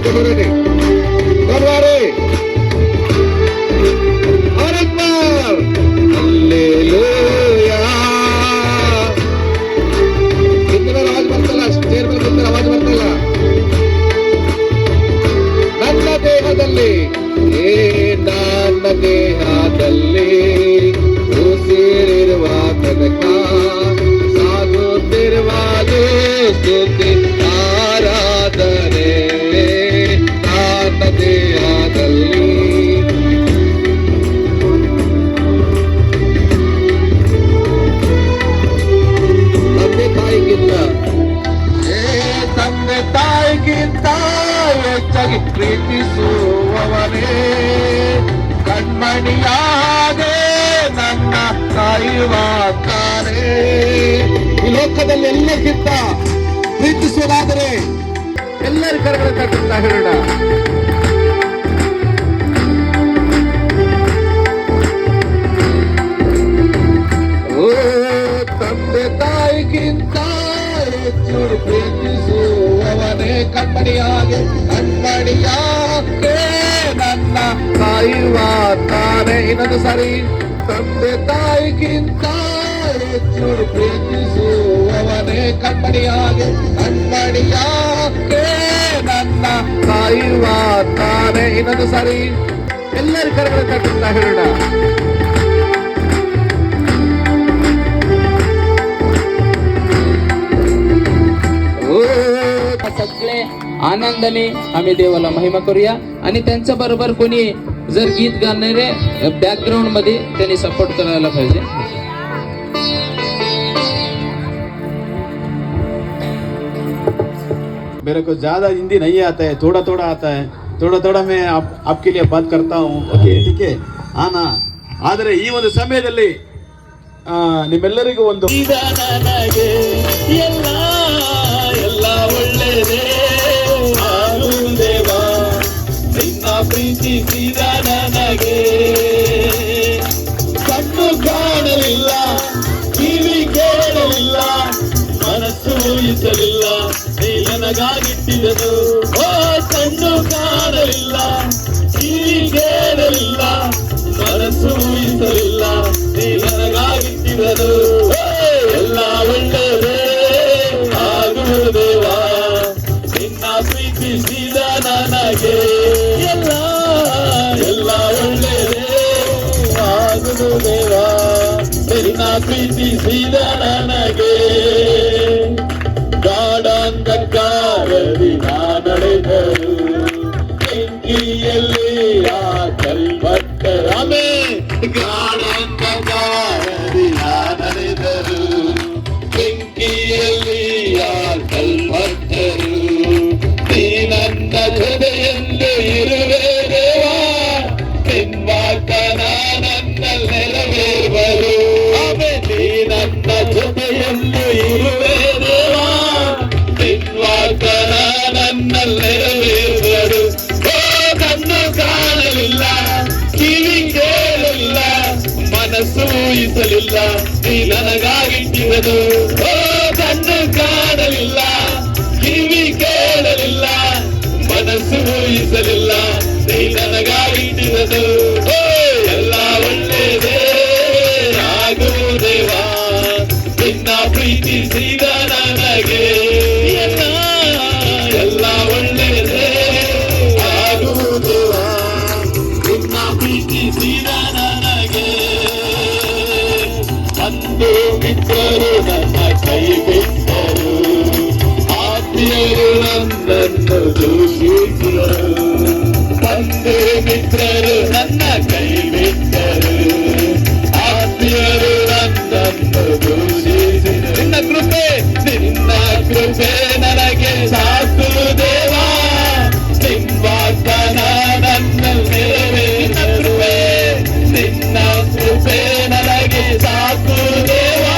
ready. Don't worry. और एक बार hallelujah. कितने बार आवाज बರ್ತಲ್ಲ ಸ್ಟೇರ್ ಮೇಲೆ कितने आवाज ಬರ್ತಲ್ಲ. ನನ್ನ ದೇಹದಲ್ಲಿ ನನ್ನ ದೇಹದಲ್ಲಿ ಉಸಿರಿರುವ ತನಕ ಸಾಗುತ್ತಿರುವುದು ಸ್ತುತಿ ಆರಾಧನೆ. ನನ್ನ ದೇಹದಲ್ಲಿ ತಂದೆ ತಾಯಿಗಿಂತ ಹೆಚ್ಚಾಗಿ ಪ್ರೀತಿಸುವವನೇ ಕಣ್ಮಣಿಯಾದೆ ನನ್ನ ಕಾಯುವಾತಾನೆ. ಈ ಲೋಕದಲ್ಲಿ ಎಲ್ಲಕ್ಕಿಂತ ಪ್ರೀತಿಸುವುದಾದರೆ ಎಲ್ಲರ ಕರೆಗಳ ತಟ್ಟುತ್ತಾ ಹೇಳೋಣ. ಓ ತಂದೆ ತಾಯಿಗಿಂತ ಹೆಚ್ಚು ಪ್ರೀತಿಸುವವನೇ ಕಣ್ಮಣಿಯಾಗೆ ನನ್ನ ಕಾಯುವಾತಾನೆ. ಇನ್ನೊಂದು ಸಾರಿ. ತಂದೆ ತಾಯಿಗಿಂತ ಹೆಚ್ಚು ಪ್ರೀತಿಸುವವನೇ ಕಣ್ಮಣಿಯಾಗೆ ನನ್ನ ಕಾಯುವಾತಾನೆ. ಇನ್ನೊಂದು ಸಾರಿ. ಎಲ್ಲರ ಕರೆಗಳ ತಟ್ಟುತ್ತಾ ಹೇಳೋಣ. सगळे आनंदाने आम्ही देवाला महिमा करूया. आणि त्यांच्या बरोबर कोणी जर गीत गाणारे बॅकग्राऊंड मध्ये त्यांनी सपोर्ट करायला पाहिजे. मेरे को ज्यादा हिंदी नहीं आता है, थोड़ा थोड़ा आता है. थोड़ा मैं आपके लिए बात करता हूँ. ಓಕೆ ठीक है ಆನಾ. ಆದರೆ ಈ ಒಂದು ಸಮಯದಲ್ಲಿ ನಿಮ್ಮೆಲ್ಲರಿಗೂ ಒಂದು ನನಗೆ ಎಲ್ಲ ಒಳ್ಳೆಯದೇ ಆಗುವುದೇವಾ ನಿನ್ನ ಪ್ರೀತಿಸಿದ ನನಗೆ. ಕಣ್ಣು ಕಾಣಲಿಲ್ಲ, ಕಿವಿ ಕೇಳಲಿಲ್ಲ, ಮನಸ್ಸು ಊಹಿಸಲಿಲ್ಲ, ನೀ ನನಗಾಗಿಟ್ಟಿದನು. ಓ ಕಣ್ಣು ಕಾಣಲಿಲ್ಲ, ಕಿವಿ ಕೇಳಲಿಲ್ಲ, ಮನಸ್ಸು ಊಹಿಸಲಿಲ್ಲ, ನೀ ನನಗಾಗಿಟ್ಟಿದನು. ಎಲ್ಲ ಒಳ್ಳೆಯದೇ ಆಗುವುದೇವಾ ನಿನ್ನ ಪ್ರೀತಿಸಿದ ನನಗೆ. ಎಲ್ಲ ಒಳ್ಳೆಯದೇ ಆಗುವುದೇವಾ ನಿನ್ನ ಪ್ರೀತಿಸಿದ ನನಗೆ. ಗಾಢಾಂಧಕಾರದಿ ನಾ ನಡೆದರು, ಬೆಂಕಿಯಲ್ಲಿ ಆ ಕಲ್ಪಟ್ಟರು. ಆಮೇಲೆ ಗಾಢಾಂಧಕಾರದಿ ನಾ ನಡೆದರು, ಬೆಂಕಿಯಲ್ಲಿ ಆ ಕಲ್ಪಟ್ಟರು. ನೀ ನನ್ನ ಜೊತೆಯಲ್ಲೂ ಇರುವೆ ದೇವಾ, ನಿನ್ವಾಗ್ದಾನ ನನ್ನ ನೆರವೇರುವರು. ಆಮೇಲೆ ನೀ ನನ್ನ ಜೊತೆಯಲ್ಲೂ ಇರುವೆ ದೇವಾ, ನಿನ್ವಾಗ್ದಾನ ನನ್ನ ನೆರವೇರುವರು. ಓ ಕಣ್ಣು ಕಾಣಲಿಲ್ಲ, ಕಿವಿ ಕೇಳಲಿಲ್ಲ, ಮನಸ್ಸು ಊಹಿಸಲಿಲ್ಲ, ನೀ ನನಗಾಗಿಟ್ಟಿರುವುದು. ಓ ಕಣ್ಣು ಕಾಣಲಿಲ್ಲ, ಕಿವಿ ಕೇಳಲಿಲ್ಲ, ಮನಸ್ಸು ಊಹಿಸಲಿಲ್ಲ, ನೀ ನನಗಾಗಿಟ್ಟಿರುವುದು. ಓ ಎಲ್ಲ ಒಳ್ಳೆಯದೇ ಆಗುವುದೇವಾ ನಿನ್ನ ಪ್ರೀತಿಸಿದ ನನಗೆ. ಎಲ್ಲ ಒಳ್ಳೆಯದೇ ಆಗುವುದೇವಾ ನಿನ್ನ ಪ್ರೀತಿಸಿದ ನನಗೆ. ಅಂದು ಮಿತ್ರರು ನನ್ನ ಕೈ ಬಿಟ್ಟರು, ಆತ್ಮೀಯರು ನನ್ನನ್ನು ದೂಷಿಸಿದರು. ಬಂಧು ಮಿತ್ರರು ನನ್ನ ಕೈ ಬಿಟ್ಟರು, ಆತ್ಮೀಯರು ನನ್ನನ್ನು ದೂಷಿಸಿದರು. ನಿನ್ನ ಕೃಪೆ ನನಗೆ ಸಾಕು ದೇವಾ, ನಿನ್ನ ವಾಗ್ದಾನ ನನ್ನ ನೆರವೇರುವೆ. ನಿನ್ನ ಕೃಪೆ ನನಗೆ ಸಾಕು ದೇವಾ,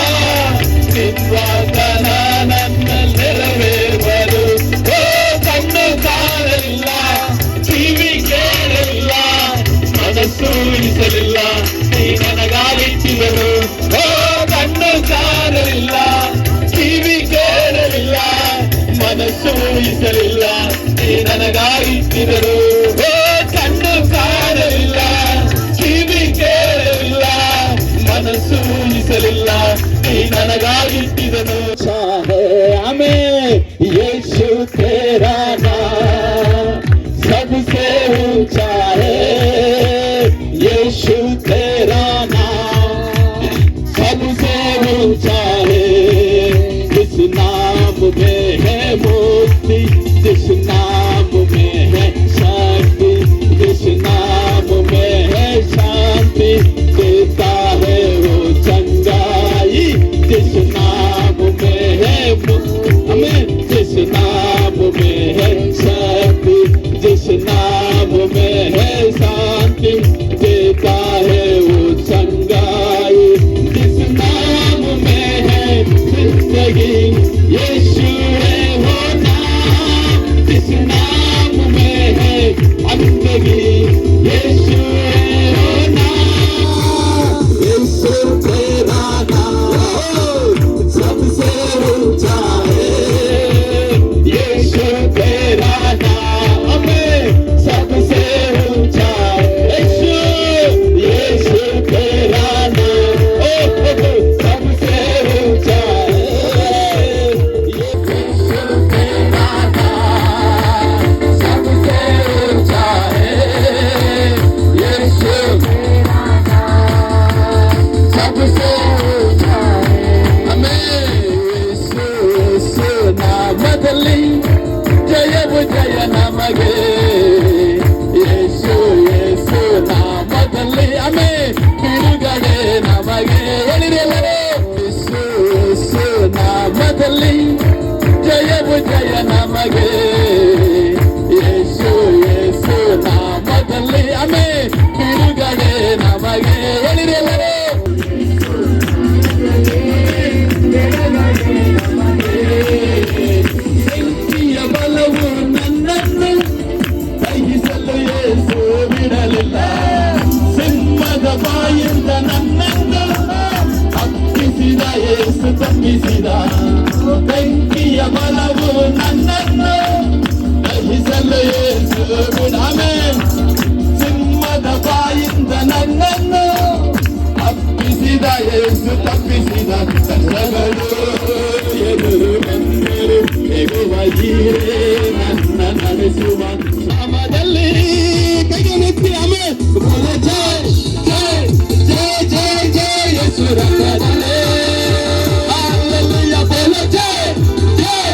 ನಿನ್ನ ವಾಗ್ದಾನ ನನ್ನ ನೆರವೇರುವರು. ಓ ಕಣ್ಣು ಕಾಣಲಿಲ್ಲ, ಕಿವಿ ಕೇಳಲಿಲ್ಲ, ಮನಸ್ಸು ಊಹಿಸಲಿಲ್ಲ, ನೀ ನನಗಾಗಿಟ್ಟಿರುವರು. ಓ ಕಣ್ಣು ಕಾಣಲಿಲ್ಲ, ಕಿವಿ ಕೇಳಲಿಲ್ಲ, ಮನಸ್ಸು ಊಹಿಸಲಿಲ್ಲ, ನೀ ನೀ ನನಗಾಗಿಟ್ಟಿದರು. ಓ ಕಣ್ಣು ಕಾಣಲಿಲ್ಲ, ಕಿವಿ ಕೇಳಲಿಲ್ಲ, ಮನಸ್ಸು ಊಹಿಸಲಿಲ್ಲ, ನೀ ನನಗಾಗಿಟ್ಟಿದನು. ಚಾಹೆ ಹಮೇं ಯೇಸು तेरा नाम सबसे ऊंचा है, यीशु तेरा नाम सबसे ऊंचा है. जिस नाम में है मुक्ति, जिस नाम में है शक्ति, जिस नाम में है शांति, देता है वो चंगाई. जिस नाम में है हमें, जिस नाम में है शक्ति, जिस नाम में है शांति, देता है वो चंगाई. जिस नाम में है जिंदगी, यीशु है वो नाम. जिस नाम में है जिंदगी, यीशु है वो नाम. यीशु तेरा नाम सबसे ऊंचा है, यीशु तेरा नाम हमें सबसे ऊंचा है. यीशु तेरा नाम सबसे ऊंचा है. यीशु तेरा नाम सबसे ऊंचा है, यीशु तेरा नाम सबसे ऊंचा है. हमें यीशु ನಾಮದಲ್ಲಿ ಜಯವು ಜಯ ನಮಗೆ, ಯೇಸು ಯೇಸು ನಾಮದಲ್ಲಿ ಹಮೇ ಬಿಡುಗಡೆ ನಮಗೆ. ಹೇಳಿರಲ್ಲವೇ ಯೇಸು ಯೇಸು ನಾಮದಲ್ಲಿ ಜಯವು ಜಯ ನಮಗೆ, ಯೇಸು ಯೇಸು ನಾಮದಲ್ಲಿ ಹಮೇ ಬಿಡುಗಡೆ ನಮಗೆ. ಹೇಳಿರಲ್ಲವೇ ಬೆಂಕಿಯ ಬಲವು ನನ್ನನ್ನು ದಹಿಸಲು ಯೇಸು ಬಿಡಲಿಲ್ಲ, ಸಿಂಹದ ಬಾಯಿಂದ ನನ್ನನ್ನು ತಪ್ಪಿಸಿದ ಯೇಸು ತಪ್ಪಿಸಿದ. ಬೆಂಕಿಯ ಬಲವು ನನ್ನನ್ನು ದಹಿಸಲು ಯೇಸು ಬಿಡಲೇ, ಸಿಂಹದ ಬಾಯಿಂದ ನನ್ನನ್ನು ತಪ್ಪಿಸಿದ ಯೇಸು ತಪ್ಪಿಸಿದ. ಕಷ್ಟಗಳು ಎದುರು ಬಂದರು, ಎಗುವಜಿರೇ ನನ್ನ ನಡೆಸುವ ನಾಮದಲ್ಲಿ ಕೈಗೆತ್ತಿ ಆಮೇಲೆ ಜಯ ಜಯ ಜಯ ಜಯ ಜಯ ಯೇಸು ರಕ್ತದಲ್ಲೇ. ಹಲ್ಲೆಲೂಯಾ ಬೋಲೋ ಜಯ ಜಯ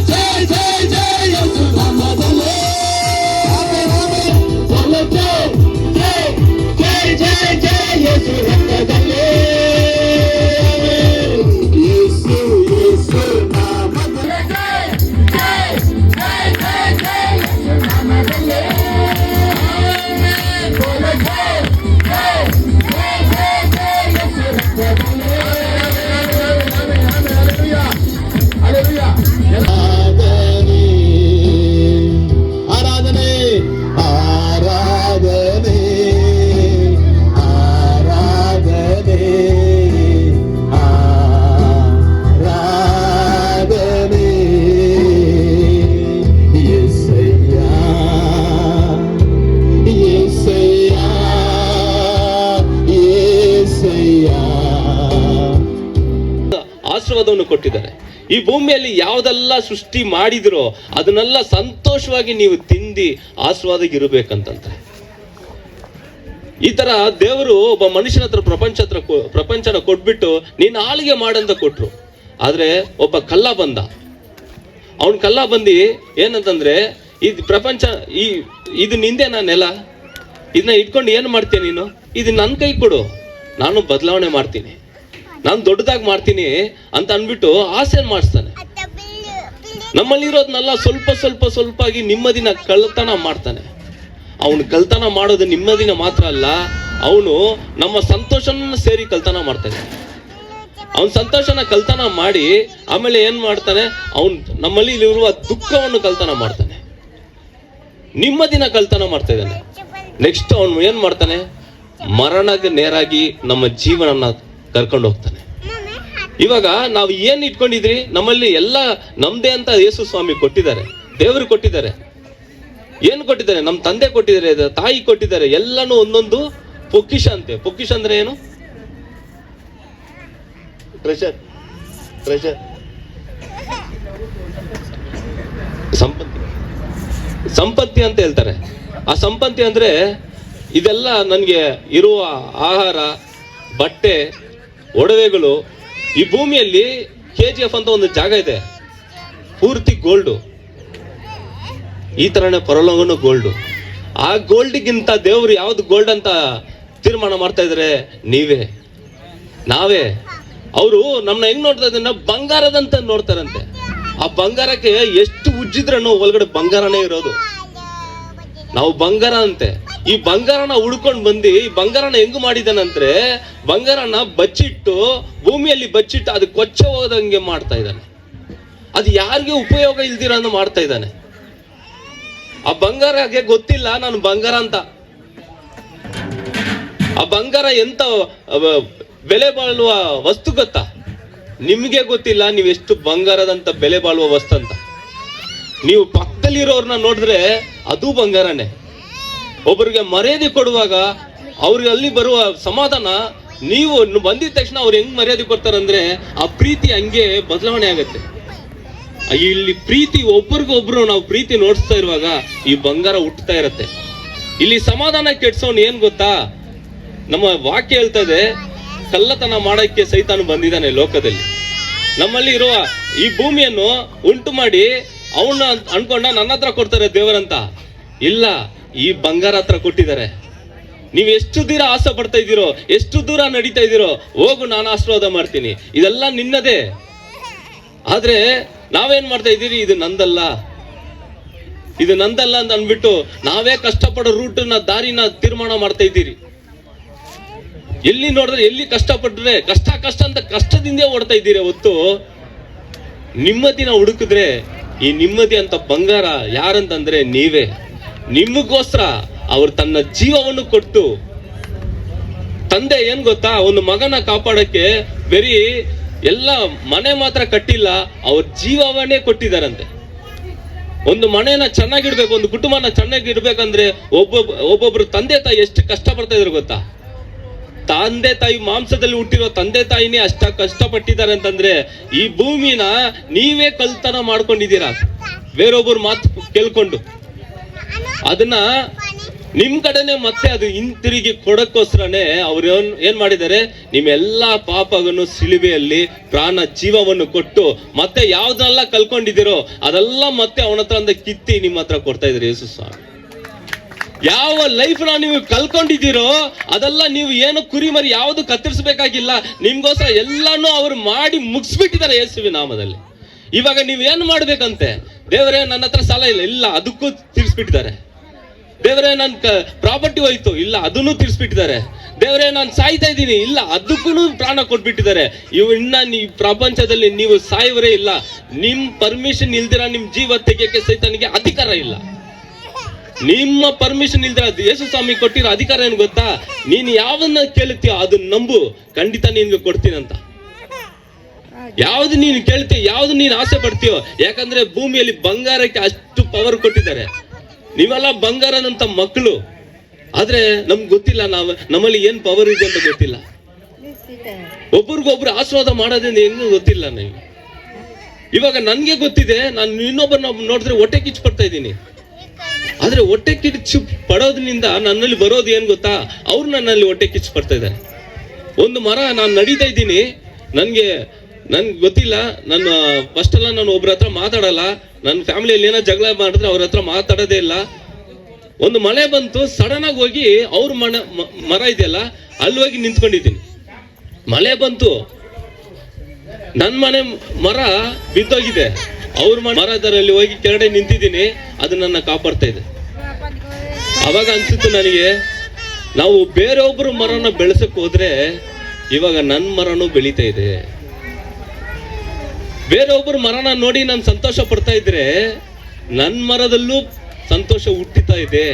ಜಯ ಜಯ ಜಯ ಯೇಸು ನಾಮದಲ್ಲೇ. ಆಮೆನ್ ಆಮೆನ್ ಬೋಲೋ ಜಯ ಜಯ ಜಯ ಜಯ ಜಯ ಯೇಸು ರಕ್ತದಲ್ಲೇ. ಯೇಸು ಯೇಸು ನಾಮದಲ್ಲೇ. ಆರಾಧನೆ ಆರಾಧನೆ ಆರಾಧನೆ ಆರಾಧನೆ యేసయ్య యేసయ్య యేసయ్య. ಆಶೀರ್ವಾದವನ್ನು ಕೊಟ್ಟಿದ್ದಾರೆ. ಈ ಭೂಮಿಯಲ್ಲಿ ಯಾವುದೆಲ್ಲ ಸೃಷ್ಟಿ ಮಾಡಿದ್ರೋ ಅದನ್ನೆಲ್ಲ ಸಂತೋಷವಾಗಿ ನೀವು ತಿಂದಿ ಆಶೀರ್ವಾದಗಿರ್ಬೇಕಂತ. ಈ ತರ ದೇವರು ಒಬ್ಬ ಮನುಷ್ಯನ ಹತ್ರ ಪ್ರಪಂಚನ ಕೊಟ್ಬಿಟ್ಟು ನೀನು ಆಳಿಗೆ ಮಾಡಂತ ಕೊಟ್ರು. ಆದ್ರೆ ಒಬ್ಬ ಕಳ್ಳ ಬಂದ. ಅವನ್ ಕಳ್ಳ ಬಂದು ಏನಂತಂದ್ರೆ, ಇದು ಪ್ರಪಂಚ ಇದು ನಿಂದೇನಾ ನೆಲ, ಇದನ್ನ ಇಟ್ಕೊಂಡು ಏನು ಮಾಡ್ತೀಯ ನೀನು, ಇದು ನನ್ನ ಕೈ ಕೊಡು, ನಾನು ಬದಲಾವಣೆ ಮಾಡ್ತೀನಿ, ನಾನು ದೊಡ್ಡದಾಗಿ ಮಾಡ್ತೀನಿ ಅಂತ ಅನ್ಬಿಟ್ಟು ಆಸೆ ಮಾಡಿಸ್ತಾನೆ. ನಮ್ಮಲ್ಲಿರೋದ್ನೆಲ್ಲ ಸ್ವಲ್ಪ ಸ್ವಲ್ಪ ಸ್ವಲ್ಪ ಆಗಿ ನೆಮ್ಮದಿನ ಕಳ್ತನ ಮಾಡ್ತಾನೆ. ಅವನು ಕಳ್ತನ ಮಾಡೋದು ನೆಮ್ಮದಿನ ಮಾತ್ರ ಅಲ್ಲ, ಅವನು ನಮ್ಮ ಸಂತೋಷನ ಸೇರಿ ಕಳ್ತನ ಮಾಡ್ತಾನೆ. ಅವನ ಸಂತೋಷನ ಕಳ್ತನ ಮಾಡಿ ಆಮೇಲೆ ಏನ್ ಮಾಡ್ತಾನೆ, ಅವನು ನಮ್ಮಲ್ಲಿ ಇರುವ ದುಃಖವನ್ನು ಕಳ್ತನ ಮಾಡ್ತಾನೆ, ನೆಮ್ಮದಿನ ಕಳ್ತನ ಮಾಡ್ತಾ ಇದ್ದಾನೆ. ನೆಕ್ಸ್ಟ್ ಅವನು ಏನ್ ಮಾಡ್ತಾನೆ, ಮರಣಕ್ಕೆ ನೇರಾಗಿ ನಮ್ಮ ಜೀವನನ ಕರ್ಕೊಂಡು ಹೋಗ್ತಾನೆ. ಇವಾಗ ನಾವು ಏನ್ ಇಟ್ಕೊಂಡಿದ್ರಿ, ನಮ್ಮಲ್ಲಿ ಎಲ್ಲ ನಮ್ದೇ ಅಂತ ಯೇಸು ಸ್ವಾಮಿ ಕೊಟ್ಟಿದ್ದಾರೆ, ದೇವರು ಕೊಟ್ಟಿದ್ದಾರೆ. ಏನು ಕೊಟ್ಟಿದ್ದಾರೆ? ನಮ್ಮ ತಂದೆ ಕೊಟ್ಟಿದ್ದಾರೆ, ತಾಯಿ ಕೊಟ್ಟಿದ್ದಾರೆ, ಎಲ್ಲಾನು ಒಂದೊಂದು ಪೊಕ್ಕಿಷ ಅಂತೆ. ಪೊಕ್ಕಿಷ ಅಂದ್ರೆ ಏನು? ಟ್ರೆಷರ್, ಟ್ರೆಷರ್, ಸಂಪತ್ತಿ, ಸಂಪತ್ತಿ ಅಂತ ಹೇಳ್ತಾರೆ. ಆ ಸಂಪತ್ತಿ ಅಂದ್ರೆ ಇದೆಲ್ಲ ನನಗೆ ಇರುವ ಆಹಾರ, ಬಟ್ಟೆ, ಒಡವೆಗಳು. ಈ ಭೂಮಿಯಲ್ಲಿ KGF ಅಂತ ಒಂದು ಜಾಗ ಇದೆ, ಪೂರ್ತಿ ಗೋಲ್ಡು. ಈ ತರನೇ ಪರಲೋಕನು ಗೋಲ್ಡು. ಆ ಗೋಲ್ಡ್ಗಿಂತ ದೇವ್ರು ಯಾವ್ದು ಗೋಲ್ಡ್ ಅಂತ ತೀರ್ಮಾನ ಮಾಡ್ತಾ ಇದಾರೆ? ನೀವೇ, ನಾವೇ. ಅವರು ನಮ್ಮನ್ನ ಹೆಂಗ್ ನೋಡ್ತಾ ಇದ್ದಾರೆ? ಬಂಗಾರದಂತ ನೋಡ್ತಾರಂತೆ. ಆ ಬಂಗಾರಕ್ಕೆ ಎಷ್ಟು ಉಜ್ಜಿದ್ರೂ ಒಳಗಡೆ ಬಂಗಾರನೇ ಇರೋದು. ನಾವು ಬಂಗಾರ ಅಂತೆ. ಈ ಬಂಗಾರನ ಉಳ್ಕೊಂಡ್ ಬಂದು ಈ ಬಂಗಾರನ ಹೆಂಗ್ ಮಾಡಿದಾನಂದ್ರೆ, ಬಂಗಾರನ ಬಚ್ಚಿಟ್ಟು, ಭೂಮಿಯಲ್ಲಿ ಬಚ್ಚಿಟ್ಟು ಅದು ಕೊಚ್ಚ ಹೋದಂಗೆ ಮಾಡ್ತಾ ಇದ್ದಾನೆ. ಅದು ಯಾರಿಗೆ ಉಪಯೋಗ ಇಲ್ದಿರ ಮಾಡ್ತಾ ಇದ್ದಾನೆ. ಆ ಬಂಗಾರಗೆ ಗೊತ್ತಿಲ್ಲ ನಾನು ಬಂಗಾರ ಅಂತ. ಆ ಬಂಗಾರ ಎಂತ ಬೆಲೆ ಬಾಳುವ ವಸ್ತು ಗೊತ್ತಾ? ನಿಮ್ಗೆ ಗೊತ್ತಿಲ್ಲ ನೀವೆಷ್ಟು ಬಂಗಾರದಂತ ಬೆಲೆ ಬಾಳುವ ವಸ್ತು ಅಂತ. ನೀವು ಪಕ್ಕದಲ್ಲಿರೋರ್ನ ನೋಡಿದ್ರೆ ಅದು ಬಂಗಾರನೇ. ಒಬ್ಬರಿಗೆ ಮರ್ಯಾದೆ ಕೊಡುವಾಗ ಅವ್ರಿಗೆ ಅಲ್ಲಿ ಬರುವ ಸಮಾಧಾನ, ನೀವು ಬಂದಿದ ತಕ್ಷಣ ಅವ್ರು ಹೆಂಗ್ ಮರ್ಯಾದೆ ಕೊಡ್ತಾರಂದ್ರೆ ಆ ಪ್ರೀತಿ ಹಂಗೆ ಬದಲಾವಣೆ ಆಗತ್ತೆ. ಇಲ್ಲಿ ಪ್ರೀತಿ, ಒಬ್ರಿಗೊಬ್ರು ನಾವು ಪ್ರೀತಿ ನೋಡಿಸ್ತಾ ಇರುವಾಗ ಈ ಬಂಗಾರ ಹುಟ್ಟುತ್ತಾ ಇರತ್ತೆ. ಇಲ್ಲಿ ಸಮಾಧಾನ ಕೆಡ್ಸೋನ್ ಏನ್ ಗೊತ್ತಾ? ನಮ್ಮ ವಾಕ್ಯ ಹೇಳ್ತಾ ಇದೆ, ಕಳ್ಳತನ ಮಾಡಕ್ಕೆ ಸೈತಾನ ಬಂದಿದ್ದಾನೆ ಲೋಕದಲ್ಲಿ. ನಮ್ಮಲ್ಲಿ ಇರುವ ಈ ಭೂಮಿಯನ್ನು ಉಂಟು ಮಾಡಿ ಅವನ್ನ ಅನ್ಕೊಂಡ ನನ್ನ ಹತ್ರ ಕೊಡ್ತಾರೆ ದೇವರಂತ. ಇಲ್ಲ, ಈ ಬಂಗಾರ ಹತ್ರ ಕೊಟ್ಟಿದ್ದಾರೆ. ನೀವು ಎಷ್ಟು ದೂರ ಆಸೆ ಪಡ್ತಾ ಇದ್ದೀರೋ, ಎಷ್ಟು ದೂರ ನಡೀತಾ ಇದ್ದೀರೋ, ಹೋಗು, ನಾನು ಆಶೀರ್ವಾದ ಮಾಡ್ತೀನಿ, ಇದೆಲ್ಲ ನಿನ್ನದೇ. ಆದ್ರೆ ನಾವೇನ್ ಮಾಡ್ತಾ ಇದ್ದೀರಿ? ಇದು ನಂದಲ್ಲ, ಇದು ನಂದಲ್ಲ ಅಂತ ಅಂದ್ಬಿಟ್ಟು ನಾವೇ ಕಷ್ಟಪಡೋ ರೂಟ್ನ, ದಾರಿನ ತೀರ್ಮಾನ ಮಾಡ್ತಾ ಇದ್ದೀರಿ. ಎಲ್ಲಿ ನೋಡಿದ್ರೆ, ಎಲ್ಲಿ ಕಷ್ಟಪಟ್ರೆ ಕಷ್ಟ ಕಷ್ಟ ಅಂತ ಕಷ್ಟದಿಂದ ಓಡ್ತಾ ಇದ್ದೀರಿ ಹೊತ್ತು ನೆಮ್ಮದಿನ ಹುಡುಕಿದ್ರೆ ಈ ನೆಮ್ಮದಿ ಅಂತ ಬಂಗಾರ ಯಾರಂತಂದ್ರೆ ನೀವೇ. ನಿಮಗೋಸ್ಕರ ಅವ್ರು ತನ್ನ ಜೀವವನ್ನು ಕೊಟ್ಟು, ತಂದೆ ಏನ್ ಗೊತ್ತಾ, ಒಂದು ಮಗನ ಕಾಪಾಡಕ್ಕೆ ಬರೀ ಎಲ್ಲ ಮನೆ ಮಾತ್ರ ಕಟ್ಟಿಲ್ಲ, ಅವ್ರ ಜೀವವನ್ನೇ ಕೊಟ್ಟಿದಾರಂತೆ. ಒಂದು ಮನೆನ ಚೆನ್ನಾಗಿಡ್ಬೇಕು, ಒಂದು ಕುಟುಂಬನ ಚೆನ್ನಾಗಿಡ್ಬೇಕಂದ್ರೆ ಒಬ್ಬೊಬ್ರು ತಂದೆ ತಾಯಿ ಎಷ್ಟು ಕಷ್ಟ ಪಡ್ತಾ ಇದ್ರು ಗೊತ್ತಾ? ತಂದೆ ತಾಯಿ ಮಾಂಸದಲ್ಲಿ ಹುಟ್ಟಿರೋ ತಂದೆ ತಾಯಿನೇ ಅಷ್ಟ ಕಷ್ಟಪಟ್ಟಿದ್ದಾರೆ ಅಂತಂದ್ರೆ ಈ ಭೂಮಿನ ನೀವೇ ಕಳ್ತನ ಮಾಡ್ಕೊಂಡಿದ್ದೀರಾ, ಬೇರೊಬ್ಬರು ಮಾತು ಕೇಳ್ಕೊಂಡು. ಅದನ್ನ ನಿಮ್ ಕಡೆನೆ ಮತ್ತೆ ಅದು ಹಿಂತಿರುಗಿ ಕೊಡಕ್ಕೋಸ್ಕರನೇ ಅವ್ರು ಏನ್ ಮಾಡಿದ್ದಾರೆ? ನಿಮ್ಮೆಲ್ಲಾ ಪಾಪವನ್ನು ಸಿಲುಬೆಯಲ್ಲಿ ಪ್ರಾಣ ಜೀವವನ್ನು ಕೊಟ್ಟು ಮತ್ತೆ ಯಾವ್ದೆಲ್ಲ ಕಲ್ಕೊಂಡಿದ್ದೀರೋ ಅದೆಲ್ಲ ಮತ್ತೆ ಅವನ ಹತ್ರ ಕಿತ್ತಿ ನಿಮ್ಮ ಹತ್ರ ಕೊಡ್ತಾ ಇದ್ದಾರೆ ಯೇಸು ಸ್ವಾಮಿ. ಯಾವ ಲೈಫ್ ನೀವು ಕಲ್ಕೊಂಡಿದ್ದೀರೋ ಅದೆಲ್ಲ ನೀವು ಏನು ಕುರಿಮರಿ ಯಾವುದು ಕತ್ತರಿಸಬೇಕಾಗಿಲ್ಲ. ನಿಮ್ಗೋಸ್ಕರ ಎಲ್ಲಾನು ಅವ್ರು ಮಾಡಿ ಮುಗಿಸ್ಬಿಟ್ಟಿದ್ದಾರೆ ಯೇಸುವಿನ ನಾಮದಲ್ಲಿ. ಇವಾಗ ನೀವ್ ಏನ್ ಮಾಡ್ಬೇಕಂತೆ? ದೇವರೇ ನನ್ನ ಹತ್ರ ಸಾಲ ಇಲ್ಲ, ಅದಕ್ಕೂ ತೀರ್ಸ್ಬಿಟ್ಟಿದ್ದಾರೆ. ದೇವರೇ ನನ್ ಪ್ರಾಪರ್ಟಿ ಹೋಯ್ತು, ಇಲ್ಲ, ಅದನ್ನು ತೀರ್ಸ್ಬಿಟ್ಟಿದ್ದಾರೆ. ದೇವರೇ ನಾನು ಸಾಯ್ತಾ ಇದ್ದೀನಿ, ಇಲ್ಲ, ಅದಕ್ಕೂ ಪ್ರಾಣ ಕೊಟ್ಬಿಟ್ಟಿದ್ದಾರೆ. ಇನ್ನ ಈ ಪ್ರಪಂಚದಲ್ಲಿ ನೀವು ಸಾಯವರೇ ಇಲ್ಲ. ನಿಮ್ ಪರ್ಮಿಷನ್ ಇಲ್ದಿರ ನಿಮ್ ಜೀವ ತೆಗೆಯಕ್ಕೆ ಸೈತಾನಿಗೆ ಅಧಿಕಾರ ಇಲ್ಲ. ನಿಮ್ಮ ಪರ್ಮಿಷನ್ ಇಲ್ದಿರ ಯೇಸು ಸ್ವಾಮಿ ಕೊಟ್ಟಿರೋ ಅಧಿಕಾರ ಏನ್ ಗೊತ್ತಾ? ನೀನ್ ಯಾವನ್ನ ಕೇಳುತ್ತೀಯೋ ಅದನ್ನ ನಂಬು, ಖಂಡಿತ ನಿನ್ಗೆ ಕೊಡ್ತೀನಂತ. ಯಾವ್ದು ನೀನು ಕೇಳ್ತೀಯ, ಯಾವ್ದು ನೀನು ಆಸೆ ಪಡ್ತೀಯೋ, ಯಾಕಂದ್ರೆ ಭೂಮಿಯಲ್ಲಿ ಬಂಗಾರಕ್ಕೆ ಅಷ್ಟು ಪವರ್ ಕೊಟ್ಟಿದ್ದಾರೆ. ನೀವೆಲ್ಲ ಬಂಗಾರನಂತ ಮಕ್ಕಳು. ಆದ್ರೆ ನಮ್ಗೆ ಗೊತ್ತಿಲ್ಲ, ನಮ್ಮಲ್ಲಿ ಏನ್ ಪವರ್ ಇದೆ ಅಂತ ಗೊತ್ತಿಲ್ಲ. ಒಬ್ರಿಗೊಬ್ರು ಆಶೀರ್ವಾದ ಮಾಡೋದ್ರಿಂದ ಹೆಂಗೂ ಗೊತ್ತಿಲ್ಲ. ನೀವು ಇವಾಗ ನನ್ಗೆ ಗೊತ್ತಿದೆ, ನಾನು ಇನ್ನೊಬ್ಬರನ್ನ ನೋಡಿದ್ರೆ ಹೊಟ್ಟೆ ಕಿಚ್ಚು ಪಡ್ತಾ ಇದ್ದೀನಿ. ಆದ್ರೆ ಹೊಟ್ಟೆ ಕಿಚ್ಚು ಪಡೋದ್ರಿಂದ ನನ್ನಲ್ಲಿ ಬರೋದು ಏನ್ ಗೊತ್ತಾ? ಅವ್ರು ನನ್ನಲ್ಲಿ ಹೊಟ್ಟೆ ಕಿಚ್ಚು ಪಡ್ತಾ ಇದ್ದಾರೆ. ಒಂದು ಮರ ನಾನು ನಡೀತಾ ಇದ್ದೀನಿ, ನನ್ಗೆ ಗೊತ್ತಿಲ್ಲ, ನನ್ನ ಫಸ್ಟ್ ಎಲ್ಲ ನಾನು ಒಬ್ರ ಹತ್ರ ಮಾತಾಡಲ್ಲ. ನನ್ನ ಫ್ಯಾಮಿಲಿಯಲ್ಲಿ ಏನೋ ಜಗಳ ಮಾಡಿದ್ರೆ ಅವ್ರ ಹತ್ರ ಮಾತಾಡೋದೇ ಇಲ್ಲ. ಒಂದು ಮಳೆ ಬಂತು, ಸಡನ್ ಆಗಿ ಹೋಗಿ ಅವ್ರ ಮರ ಇದೆಯಲ್ಲ ಅಲ್ಲಿ ಹೋಗಿ ನಿಂತ್ಕೊಂಡಿದ್ದೀನಿ. ಮಳೆ ಬಂತು, ನನ್ನ ಮನೆ ಮರ ಬಿದ್ದೋಗಿದೆ, ಅವ್ರ ಮರದಲ್ಲಿ ಹೋಗಿ ಕೆಳಗಡೆ ನಿಂತಿದ್ದೀನಿ, ಅದು ನನ್ನ ಕಾಪಾಡ್ತಾ ಇದೆ. ಅವಾಗ ಅನ್ಸುತ್ತೆ ನನಗೆ, ನಾವು ಬೇರೊಬ್ರು ಮರನ ಬೆಳೆಸಕ್ ಹೋದ್ರೆ ಇವಾಗ ನನ್ನ ಮರನೂ ಬೆಳೀತಾ ಇದೆ. ಬೇರೊಬ್ಬರು ಮರನ ನೋಡಿ ನಾನು ಸಂತೋಷ ಪಡ್ತಾ ಇದ್ರೆ ನನ್ನ ಮರದಲ್ಲೂ ಸಂತೋಷ ಹುಟ್ಟುತ್ತಾ ಇದೆ,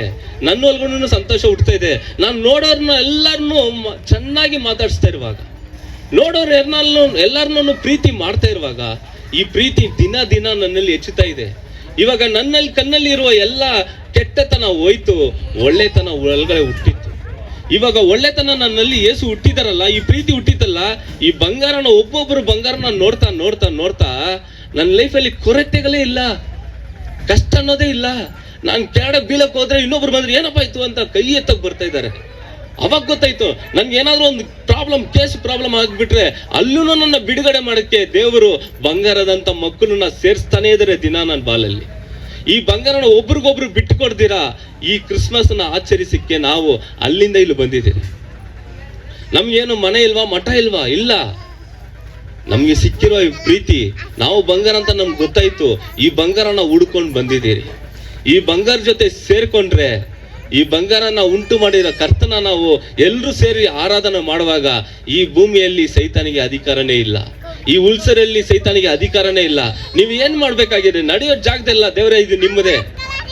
ನನ್ನ ಒಳಗೂ ಸಂತೋಷ ಹುಟ್ಟುತ್ತಾ ಇದೆ. ನಾನು ನೋಡೋರ್ನ ಎಲ್ಲರನ್ನೂ ಚೆನ್ನಾಗಿ ಮಾತಾಡಿಸ್ತಾ ಇರುವಾಗ, ನೋಡೋರು ಎಲ್ಲರನ್ನೂ ಪ್ರೀತಿ ಮಾಡ್ತಾ ಇರುವಾಗ ಈ ಪ್ರೀತಿ ದಿನ ದಿನ ನನ್ನಲ್ಲಿ ಹೆಚ್ಚುತ್ತಾ ಇದೆ. ಇವಾಗ ಕಣ್ಣಲ್ಲಿ ಇರುವ ಎಲ್ಲ ಕೆಟ್ಟತನ ಹೋಯ್ತು, ಒಳ್ಳೆತನ ಒಳಗಡೆ ಹುಟ್ಟಿತ್ತು. ಇವಾಗ ಒಳ್ಳೆತನ ನನ್ನಲ್ಲಿ ಯೇಸು ಹುಟ್ಟಿದಾರಲ್ಲ, ಈ ಪ್ರೀತಿ ಹುಟ್ಟಿತಲ್ಲ, ಈ ಬಂಗಾರನ ಒಬ್ಬೊಬ್ಬರು ಬಂಗಾರನ ನೋಡ್ತಾ ನೋಡ್ತಾ ನೋಡ್ತಾ ನನ್ನ ಲೈಫಲ್ಲಿ ಕೊರತೆಗಳೇ ಇಲ್ಲ, ಕಷ್ಟ ಅನ್ನೋದೇ ಇಲ್ಲ. ನಾನು ಕೆಳಗಡೆ ಬೀಳಕ್ ಹೋದ್ರೆ ಇನ್ನೊಬ್ರು ಬಂದ್ರೆ ಏನಪ್ಪ ಆಯ್ತು ಅಂತ ಕೈ ಎತ್ತಕ್ ಬರ್ತಾ ಇದ್ದಾರೆ. ಅವಾಗ ಗೊತ್ತಾಯ್ತು ನನ್ಗೆ ಏನಾದ್ರೂ ಒಂದು ಪ್ರಾಬ್ಲಮ್ ಆಗ್ಬಿಟ್ರೆ ಅಲ್ಲೂ ನನ್ನ ಬಿಡುಗಡೆ ಮಾಡಕ್ಕೆ ದೇವರು ಬಂಗಾರದಂತ ಮಕ್ಕಳನ್ನ ಸೇರಿಸ್ತಾನೆ ಇದ್ದಾರೆ ದಿನ ನನ್ನ ಬಾಲಲ್ಲಿ. ಈ ಬಂಗಾರನ ಒಬ್ರಿಗೊಬ್ರು ಬಿಟ್ಟು ಕೊಡ್ದಿರಾ ಈ ಕ್ರಿಸ್ಮಸ್ ನ ಆಚರಿಸಕ್ಕೆ ನಾವು ಅಲ್ಲಿಂದ ಇಲ್ಲಿ ಬಂದಿದ್ದೀರಿ. ನಮ್ಗೇನು ಮನೆ ಇಲ್ವಾ, ಮಠ ಇಲ್ವಾ? ಇಲ್ಲ. ನಮ್ಗೆ ಸಿಕ್ಕಿರೋ ಈ ಪ್ರೀತಿ, ನಾವು ಬಂಗಾರ ಅಂತ ನಮ್ಗೆ ಗೊತ್ತಾಯ್ತು, ಈ ಬಂಗಾರನ ಹುಡ್ಕೊಂಡು ಬಂದಿದ್ದೀರಿ. ಈ ಬಂಗಾರ ಜೊತೆ ಸೇರ್ಕೊಂಡ್ರೆ, ಈ ಬಂಗಾರನ ಉಂಟು ಮಾಡಿರೋ ಕರ್ತನ ನಾವು ಎಲ್ಲರೂ ಸೇರಿ ಆರಾಧನೆ ಮಾಡುವಾಗ ಈ ಭೂಮಿಯಲ್ಲಿ ಸೈತಾನಿಗೆ ಅಧಿಕಾರನೇ ಇಲ್ಲ, ಈ ಉಲ್ಸರಲ್ಲಿ ಸೈತಾನಿಗೆ ಅಧಿಕಾರನೇ ಇಲ್ಲ. ನೀವು ಏನ್ ಮಾಡ್ಬೇಕಾಗಿದೆ? ನಡೆಯೋ ಜಾಗದಲ್ಲ ದೇವರೇ ಇದು ನಿಮ್ಮದೇ.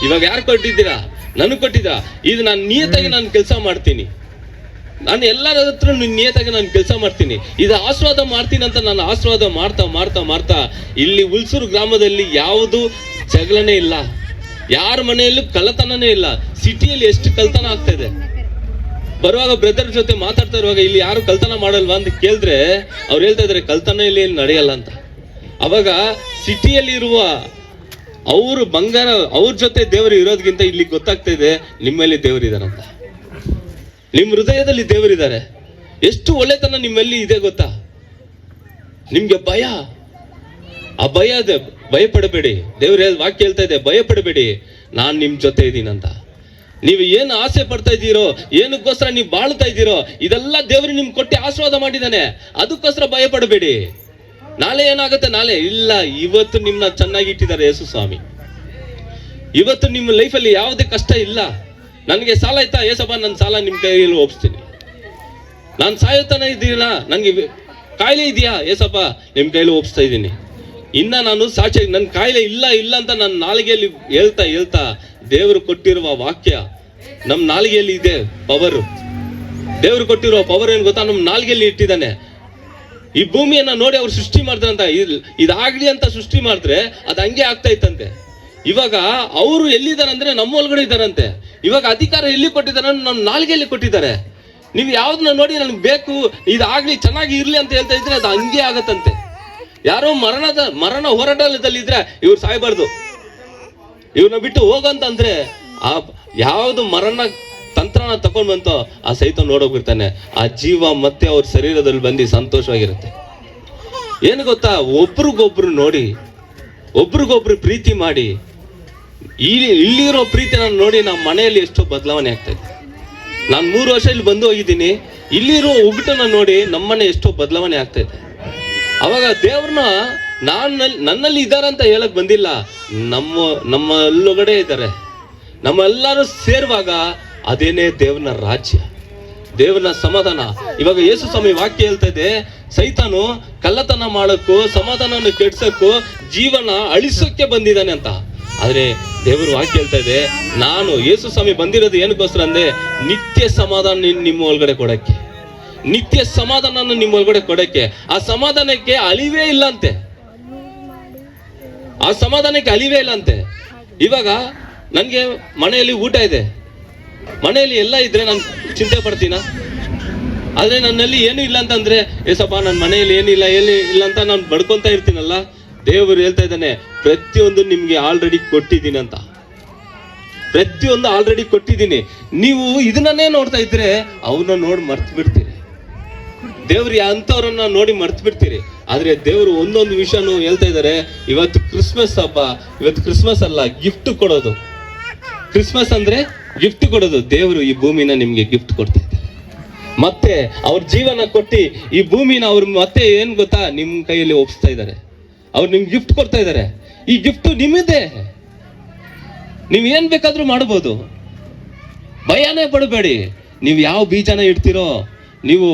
ಇವಾಗ ಯಾರು ಕೊಟ್ಟಿದ್ದೀರಾ? ನನಗೆ ಕೊಟ್ಟಿದ್ದೀರಾ? ಇದು ನಾನು ನಿಯತಾಗಿ ನಾನು ಕೆಲಸ ಮಾಡ್ತೀನಿ, ನಾನು ಎಲ್ಲರ ಹತ್ರ ನಿಯತಾಗಿ ನಾನು ಕೆಲಸ ಮಾಡ್ತೀನಿ, ಇದು ಆಶೀರ್ವಾದ ಮಾಡ್ತೀನಿ ಅಂತ ನಾನು ಆಶೀರ್ವಾದ ಮಾಡ್ತಾ ಮಾಡ್ತಾ ಮಾಡ್ತಾ ಇಲ್ಲಿ ಉಲ್ಸೂರು ಗ್ರಾಮದಲ್ಲಿ ಯಾವುದು ಜಗಳನೇ ಇಲ್ಲ, ಯಾರ ಮನೆಯಲ್ಲೂ ಕಳ್ಳತನನೇ ಇಲ್ಲ. ಸಿಟಿಯಲ್ಲಿ ಎಷ್ಟು ಕಳ್ತನ ಆಗ್ತಾ ಇದೆ. ಬರುವಾಗ ಬ್ರದರ್ ಜೊತೆ ಮಾತಾಡ್ತಾ ಇರುವಾಗ ಇಲ್ಲಿ ಯಾರು ಕಳ್ತನ ಮಾಡಲ್ವಾ ಅಂತ ಕೇಳಿದ್ರೆ ಅವ್ರು ಹೇಳ್ತಾ ಇದಾರೆ ಕಳ್ತನ ಇಲ್ಲಿ ನಡೆಯಲ್ಲ ಅಂತ. ಅವಾಗ ಸಿಟಿಯಲ್ಲಿ ಇರುವ ಅವರು ಬಂಗಾರ ಅವ್ರ ಜೊತೆ ದೇವರು ಇರೋದ್ಕಿಂತ ಇಲ್ಲಿ ಗೊತ್ತಾಗ್ತಾ ಇದೆ ನಿಮ್ಮಲ್ಲಿ ದೇವರಿದಾರಂತ, ನಿಮ್ಮ ಹೃದಯದಲ್ಲಿ ದೇವರಿದ್ದಾರೆ. ಎಷ್ಟು ಒಳ್ಳೆತನ ನಿಮ್ಮಲ್ಲಿ ಇದೆ ಗೊತ್ತಾ? ನಿಮ್ಗೆ ಭಯ, ಆ ಭಯ ಇದೆ, ಭಯಪಡಬೇಡಿ. ದೇವ್ರ ವಾಕ್ಯ ಹೇಳ್ತಾ ಇದೆ, ಭಯಪಡಬೇಡಿ, ನಾನ್ ನಿಮ್ ಜೊತೆ ಇದ್ದೀನಂತ. ನೀವು ಏನು ಆಸೆ ಪಡ್ತಾ ಇದ್ದೀರೋ, ಏನಕ್ಕೋಸ್ಕರ ನೀವು ಬಾಳ್ತಾ ಇದ್ದೀರೋ, ಇದೆಲ್ಲ ದೇವ್ರು ನಿಮ್ಗೆ ಕೊಟ್ಟು ಆಶೀರ್ವಾದ ಮಾಡಿದಾನೆ. ಅದಕ್ಕೋಸ್ಕರ ಭಯಪಡಬೇಡಿ. ನಾಳೆ ಏನಾಗುತ್ತೆ? ನಾಳೆ ಇಲ್ಲ, ಇವತ್ತು ನಿಮ್ನ ಚೆನ್ನಾಗಿ ಇಟ್ಟಿದ್ದಾರೆ ಯೇಸು ಸ್ವಾಮಿ. ಇವತ್ತು ನಿಮ್ಮ ಲೈಫಲ್ಲಿ ಯಾವುದೇ ಕಷ್ಟ ಇಲ್ಲ. ನನಗೆ ಸಾಲ ಆಯ್ತಾ? ಏಸಪ್ಪ ನನ್ನ ಸಾಲ ನಿಮ್ ಕೈಯಲ್ಲಿ ಒಪ್ಪಿಸ್ತೀನಿ. ನಾನು ಸಾಯುತ್ತಾನ ಇದ್ದೀನ, ನನಗೆ ಕಾಯಿಲೆ ಇದೆಯಾ? ಏಸಪ್ಪ ನಿಮ್ ಕೈಯಲ್ಲಿ ಒಪ್ಪಿಸ್ತಾ ಇದ್ದೀನಿ. ಇನ್ನ ನಾನು ಸಾಕ್ಷಿ, ನನ್ನ ಕಾಯಿಲೆ ಇಲ್ಲ ಇಲ್ಲ ಅಂತ ನನ್ನ ನಾಲಿಗೆಯಲ್ಲಿ ಹೇಳ್ತಾ ಹೇಳ್ತಾ ದೇವರು ಕೊಟ್ಟಿರುವ ವಾಕ್ಯ ನಮ್ಮ ನಾಲಿಗೆಯಲ್ಲಿ ಇದೆ ಪವರ್. ದೇವರು ಕೊಟ್ಟಿರುವ ಪವರ್ ಏನ್ ಗೊತ್ತಾ? ನಮ್ಮ ನಾಲಿಗೆಯಲ್ಲಿ ಇಟ್ಟಿದ್ದಾನೆ. ಈ ಭೂಮಿಯನ್ನ ನೋಡಿ ಅವ್ರು ಸೃಷ್ಟಿ ಮಾಡ್ತಾರಂತ, ಇದಾಗ್ಲಿ ಅಂತ ಸೃಷ್ಟಿ ಮಾಡಿದ್ರೆ ಅದು ಹಂಗೆ ಆಗ್ತಾ ಇತ್ತಂತೆ. ಇವಾಗ ಅವರು ಎಲ್ಲಿದ್ದಾರಂದ್ರೆ ನಮ್ಮ ಒಳಗಡೆ ಇದ್ದಾರಂತೆ. ಇವಾಗ ಅಧಿಕಾರ ಎಲ್ಲಿ ಕೊಟ್ಟಿದ್ದಾರೆ? ನಮ್ಮ ನಾಲಿಗೆಯಲ್ಲಿ ಕೊಟ್ಟಿದ್ದಾರೆ. ನೀವು ಯಾವ್ದನ್ನ ನೋಡಿ ನನಗೆ ಬೇಕು, ಇದಾಗ್ಲಿ ಚೆನ್ನಾಗಿ ಇರ್ಲಿ ಅಂತ ಹೇಳ್ತಾ ಇದ್ರೆ ಅದು ಹಂಗೆ ಆಗತ್ತಂತೆ. ಯಾರೋ ಮರಣ ಹೋರಾಟದಲ್ಲಿ ಇದ್ರೆ ಇವ್ರು ಸಾಯ್ಬಾರ್ದು, ಇವ್ರನ್ನ ಬಿಟ್ಟು ಹೋಗಂತಂದ್ರೆ ಆ ಯಾವ್ದು ಮರಣ ತಂತ್ರನ ತಕೊಂಡ್ ಬಂತೋ ಆ ಸಹಿತ ನೋಡೋಗಿರ್ತಾನೆ. ಆ ಜೀವ ಮತ್ತೆ ಅವ್ರ ಶರೀರದಲ್ಲಿ ಬಂದು ಸಂತೋಷವಾಗಿರುತ್ತೆ. ಏನು ಗೊತ್ತಾ? ಒಬ್ರಿಗೊಬ್ರು ನೋಡಿ, ಒಬ್ರಿಗೊಬ್ರು ಪ್ರೀತಿ ಮಾಡಿ, ಇಲ್ಲಿರೋ ಪ್ರೀತಿ ನಾನು ನೋಡಿ ನಮ್ಮ ಮನೆಯಲ್ಲಿ ಎಷ್ಟೋ ಬದಲಾವಣೆ ಆಗ್ತಾ ಇದೆ. ನಾನು 3 ವರ್ಷ ಇಲ್ಲಿ ಬಂದು ಹೋಗಿದ್ದೀನಿ, ಇಲ್ಲಿರೋ ಒಗ್ಗಟನ್ನ ನೋಡಿ ನಮ್ಮನೆ ಎಷ್ಟೋ ಬದಲಾವಣೆ ಆಗ್ತಾ ಇದೆ. ಅವಾಗ ದೇವ್ರನ್ನ ನನ್ನಲ್ಲಿ ಇದ್ದಾರೆ ಅಂತ ಹೇಳಕ್ ಬಂದಿಲ್ಲ, ನಮ್ಮಲ್ಲೊಗಡೆ ಇದ್ದಾರೆ. ನಮ್ಮೆಲ್ಲರೂ ಸೇರುವಾಗ ಅದೇನೇ ದೇವ್ರನ ರಾಜ್ಯ, ದೇವ್ರನ ಸಮಾಧಾನ. ಇವಾಗ ಯೇಸು ಸ್ವಾಮಿ ವಾಕ್ಯ ಹೇಳ್ತಾ ಇದೆ, ಸೈತಾನು ಕಳ್ಳತನ ಮಾಡಕ್ಕೂ ಸಮಾಧಾನವನ್ನು ಕೆಡ್ಸಕ್ಕೂ ಜೀವನ ಅಳಿಸೋಕೆ ಬಂದಿದ್ದಾನೆ ಅಂತ. ಆದ್ರೆ ದೇವರು ವಾಕ್ಯ ಹೇಳ್ತಾ ಇದೆ, ನಾನು ಯೇಸು ಸ್ವಾಮಿ ಬಂದಿರೋದು ಏನಕ್ಕೋಸ್ಕರ ಅಂದ್ರೆ ನಿತ್ಯ ಸಮಾಧಾನ ನಿಮ್ಮ ಒಳಗಡೆ ಕೊಡಕ್ಕೆ, ನಿತ್ಯ ಸಮಾಧಾನ ನಿಮ್ಮ ಒಳಗಡೆ ಕೊಡಕ್ಕೆ. ಆ ಸಮಾಧಾನಕ್ಕೆ ಅಳಿವೇ ಇಲ್ಲ ಅಂತೆ, ಆ ಸಮಾಧಾನಕ್ಕೆ ಅಳಿವೇ ಇಲ್ಲ ಅಂತೆ. ಇವಾಗ ನನ್ಗೆ ಮನೆಯಲ್ಲಿ ಊಟ ಇದೆ, ಮನೆಯಲ್ಲಿ ಎಲ್ಲ ಇದ್ರೆ ನಾನು ಚಿಂತೆ ಪಡ್ತೀನ? ಆದ್ರೆ ನನ್ನಲ್ಲಿ ಏನು ಇಲ್ಲ ಅಂತಂದ್ರೆ ಏಸಪ್ಪ ನನ್ನ ಮನೆಯಲ್ಲಿ ಏನಿಲ್ಲ ಇಲ್ಲ ಅಂತ ನಾನು ಬಡ್ಕೊಂತ ಇರ್ತೀನಲ್ಲ. ದೇವರು ಹೇಳ್ತಾ ಇದ್ದಾನೆ, ಪ್ರತಿಯೊಂದು ನಿಮ್ಗೆ ಆಲ್ರೆಡಿ ಕೊಟ್ಟಿದ್ದೀನಿ ಅಂತ, ಪ್ರತಿಯೊಂದು ಆಲ್ರೆಡಿ ಕೊಟ್ಟಿದ್ದೀನಿ. ನೀವು ಇದನ್ನೇ ನೋಡ್ತಾ ಇದ್ರೆ ಅವನ್ನ ನೋಡಿ ಮರ್ತು ಬಿಡ್ತೀರಿ, ದೇವ್ರು ಅಂತವ್ರನ್ನ ನೋಡಿ ಮರ್ತು ಬಿಡ್ತೀರಿ. ಆದ್ರೆ ದೇವರು ಒಂದೊಂದು ವಿಷಯನೂ ಹೇಳ್ತಾ ಇದ್ದಾರೆ. ಇವತ್ತು ಕ್ರಿಸ್ಮಸ್ ಹಬ್ಬ, ಇವತ್ತು ಕ್ರಿಸ್ಮಸ್ ಅಲ್ಲ, ಗಿಫ್ಟ್ ಕೊಡೋದು. ಕ್ರಿಸ್ಮಸ್ ಅಂದ್ರೆ ಗಿಫ್ಟ್ ಕೊಡೋದು. ದೇವರು ಈ ಭೂಮಿನ ನಿಮ್ಗೆ ಗಿಫ್ಟ್ ಕೊಡ್ತಾ ಇದ್ದಾರೆ. ಮತ್ತೆ ಅವ್ರ ಜೀವನ ಕೊಟ್ಟು ಈ ಭೂಮಿನ ಅವ್ರು ಮತ್ತೆ ಏನ್ ಗೊತ್ತಾ ನಿಮ್ ಕೈಯಲ್ಲಿ ಒಪ್ಪಿಸ್ತಾ ಇದ್ದಾರೆ. ಅವ್ರು ನಿಮ್ಗೆ ಗಿಫ್ಟ್ ಕೊಡ್ತಾ ಇದ್ದಾರೆ. ಈ ಗಿಫ್ಟ್ ನಿಮ್ಮದೇ, ನೀವ್ ಏನ್ ಬೇಕಾದ್ರೂ ಮಾಡಬಹುದು, ಭಯನೇ ಪಡಬೇಡಿ. ನೀವು ಯಾವ ಬೀಜನ ಇಡ್ತೀರೋ, ನೀವು